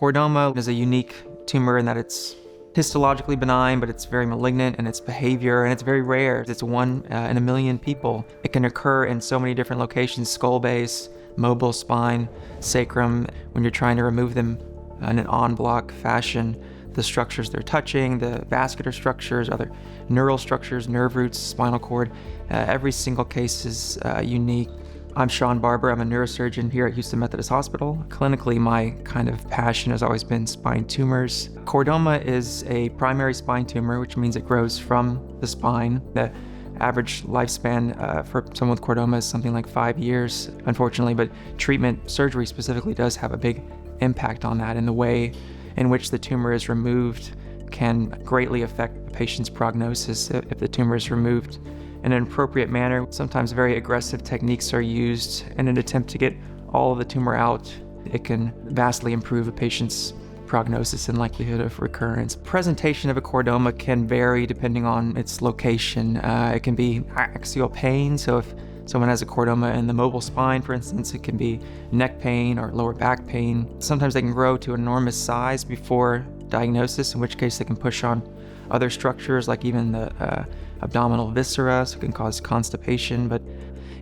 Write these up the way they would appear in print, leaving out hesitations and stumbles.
Chordoma is a unique tumor in that it's histologically benign, but it's very malignant in its behavior, and it's very rare. It's one in a million people. It can occur in so many different locations: skull base, mobile spine, sacrum. When you're trying to remove them in an en bloc fashion, the structures they're touching, the vascular structures, other neural structures, nerve roots, spinal cord, every single case is unique. I'm Barber. I'm a neurosurgeon here at Houston Methodist Hospital. Clinically, my kind of passion has always been spine tumors. Chordoma is a primary spine tumor, which means it grows from the spine. The average lifespan for someone with chordoma is something like 5 years, unfortunately, but treatment, surgery specifically, does have a big impact on that, and the way in which the tumor is removed can greatly affect the patient's prognosis if the tumor is removed in an appropriate manner. Sometimes very aggressive techniques are used in an attempt to get all of the tumor out. It can vastly improve a patient's prognosis and likelihood of recurrence. Presentation of a chordoma can vary depending on its location. It can be axial pain, so if someone has a chordoma in the mobile spine, for instance, it can be neck pain or lower back pain. Sometimes they can grow to enormous size before diagnosis, in which case they can push on other structures like even the abdominal viscera, so it can cause constipation. But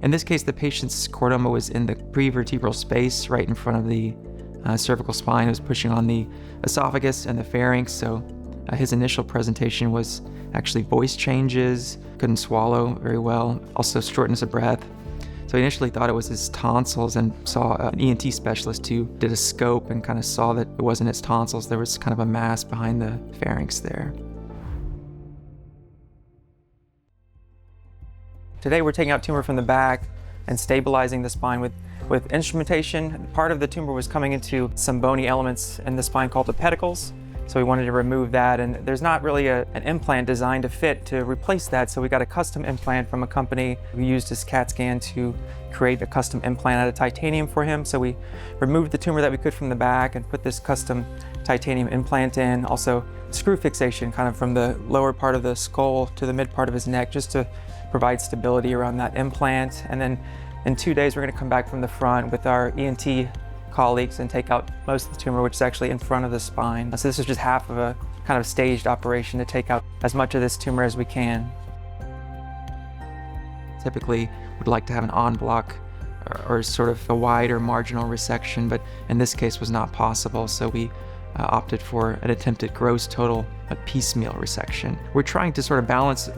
in this case, the patient's chordoma was in the prevertebral space right in front of the cervical spine. It was pushing on the esophagus and the pharynx, so his initial presentation was actually voice changes, couldn't swallow very well, also shortness of breath. So he initially thought it was his tonsils and saw an ENT specialist who did a scope and kind of saw that it wasn't his tonsils. There was kind of a mass behind the pharynx there. Today we're taking out tumor from the back and stabilizing the spine with instrumentation. Part of the tumor was coming into some bony elements in the spine called the pedicles. So we wanted to remove that, and there's not really an implant designed to fit to replace that, so we got a custom implant from a company who used his CAT scan to create a custom implant out of titanium for him. So we removed the tumor that we could from the back and put this custom titanium implant in. Also screw fixation kind of from the lower part of the skull to the mid part of his neck, just to provide stability around that implant. And then in 2 days, we're going to come back from the front with our ENT colleagues and take out most of the tumor, which is actually in front of the spine. So this is just half of a kind of staged operation to take out as much of this tumor as we can. Typically, we'd like to have an en bloc or sort of a wide or marginal resection, but in this case was not possible, so we opted for an attempted gross total, a piecemeal resection. We're trying to sort of balance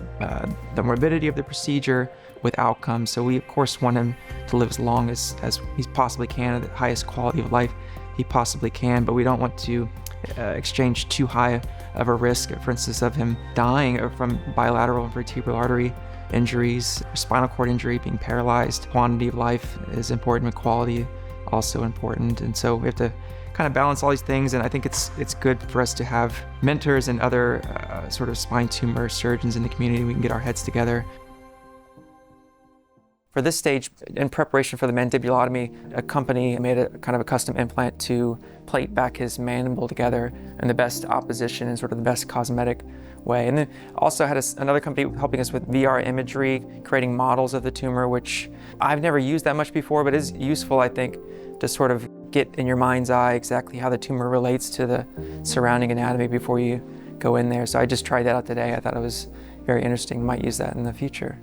the morbidity of the procedure with outcomes. So we of course want him to live as long as he possibly can, at the highest quality of life he possibly can, but we don't want to exchange too high of a risk, for instance, of him dying from bilateral vertebral artery injuries, spinal cord injury, being paralyzed. Quantity of life is important, but quality also important. And so we have to kind of balance all these things, and I think it's good for us to have mentors and other sort of spine tumor surgeons in the community. We can get our heads together. For this stage, in preparation for the mandibulotomy, a company made a kind of a custom implant to plate back his mandible together in the best opposition and sort of the best cosmetic way. And then also had another company helping us with VR imagery, creating models of the tumor, which I've never used that much before, but is useful, I think, to sort of get in your mind's eye exactly how the tumor relates to the surrounding anatomy before you go in there. So I just tried that out today. I thought it was very interesting. Might use that in the future.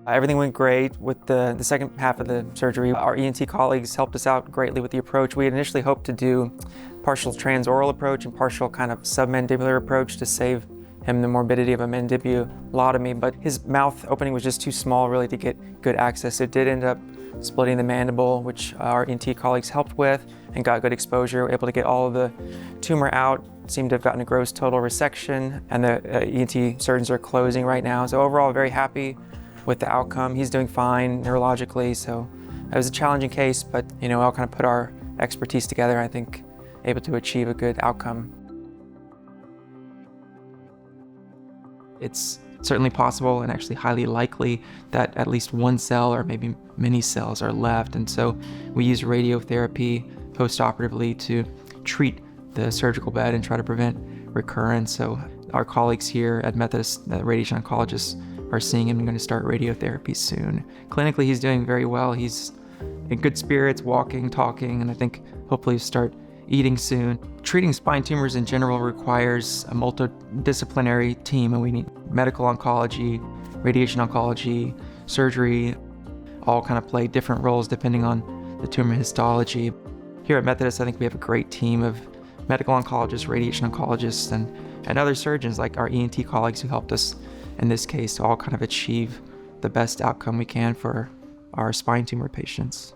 Everything went great with the second half of the surgery. Our ENT colleagues helped us out greatly with the approach. We had initially hoped to do partial transoral approach and partial kind of submandibular approach to save him the morbidity of a mandibulotomy, but his mouth opening was just too small really to get good access. It did end up splitting the mandible, which our ENT colleagues helped with and got good exposure. We were able to get all of the tumor out, seemed to have gotten a gross total resection, and the ENT surgeons are closing right now. So overall, very happy with the outcome. He's doing fine neurologically, so it was a challenging case, but we all kind of put our expertise together, I think, able to achieve a good outcome. It's certainly possible and actually highly likely that at least one cell or maybe many cells are left, and so we use radiotherapy postoperatively to treat the surgical bed and try to prevent recurrence. So our colleagues here at Methodist, the radiation oncologists, are seeing him and going to start radiotherapy soon. Clinically, he's doing very well. He's in good spirits, walking, talking, and I think hopefully start eating soon. Treating spine tumors in general requires a multidisciplinary team, and we need medical oncology, radiation oncology, surgery, all kind of play different roles depending on the tumor histology. Here at Methodist, I think we have a great team of medical oncologists, radiation oncologists, and other surgeons like our ENT colleagues who helped us in this case to all kind of achieve the best outcome we can for our spine tumor patients.